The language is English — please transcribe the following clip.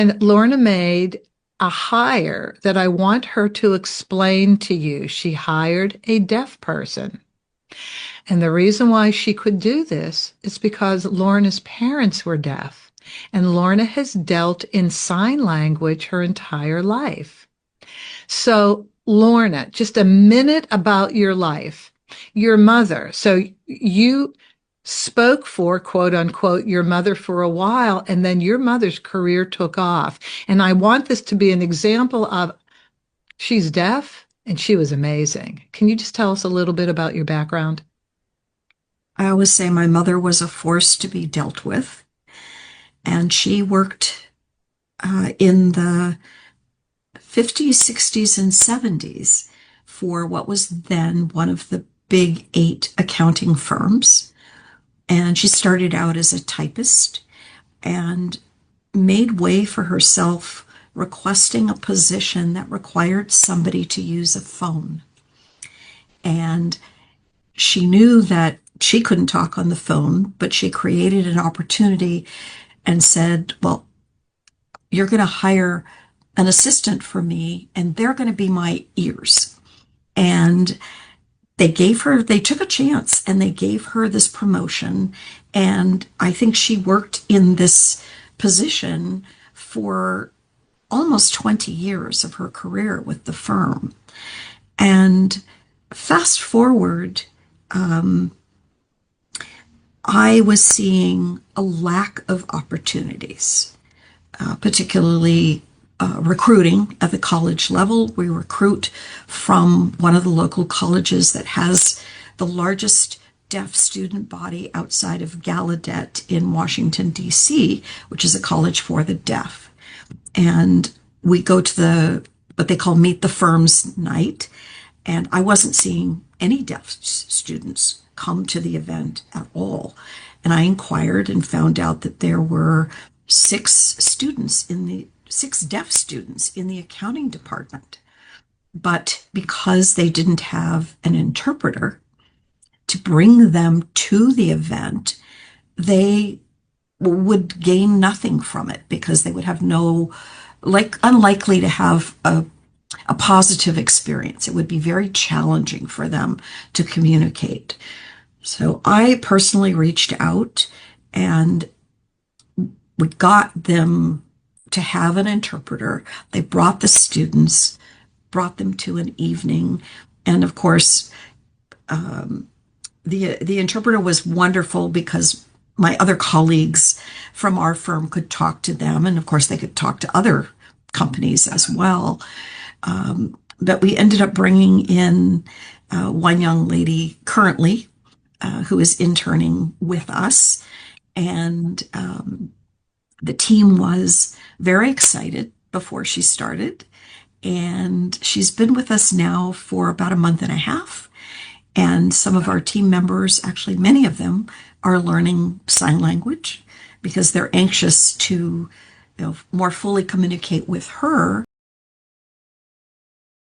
And Lorna made a hire that I want her to explain to you. She hired a deaf person. And the reason why she could do this is because Lorna's parents were deaf, and Lorna has dealt in sign language her entire life. So, Lorna, just a minute about your life. Your mother. So, you spoke for, quote unquote, your mother for a while, and then your mother's career took off. And I want this to be an example of she's deaf and she was amazing. Can you just tell us a little bit about your background? I always say my mother was a force to be dealt with, and she worked in the 50s, 60s, and 70s for what was then one of the big 8 accounting firms. And she started out as a typist and made way for herself, requesting a position that required somebody to use a phone. And she knew that she couldn't talk on the phone, but she created an opportunity and said, well, you're going to hire an assistant for me, and they're going to be my ears. And they took a chance and they gave her this promotion. And I think she worked in this position for almost 20 years of her career with the firm. And fast forward, I was seeing a lack of opportunities, particularly recruiting at the college level. We recruit from one of the local colleges that has the largest deaf student body outside of Gallaudet in Washington, D.C., which is a college for the deaf. And we go to what they call Meet the Firms night. And I wasn't seeing any deaf students come to the event at all. And I inquired and found out that there were 6 deaf students in the accounting department. But because they didn't have an interpreter to bring them to the event, they would gain nothing from it because they would have unlikely to have a positive experience. It would be very challenging for them to communicate. So I personally reached out and we got them to have an interpreter. They brought the students, brought them to an evening. And of course, the interpreter was wonderful because my other colleagues from our firm could talk to them. And of course, they could talk to other companies as well. But we ended up bringing in one young lady currently who is interning with us. And the team was very excited before she started. And she's been with us now for about a month and a half. And some of our team members, actually many of them, are learning sign language because they're anxious to more fully communicate with her.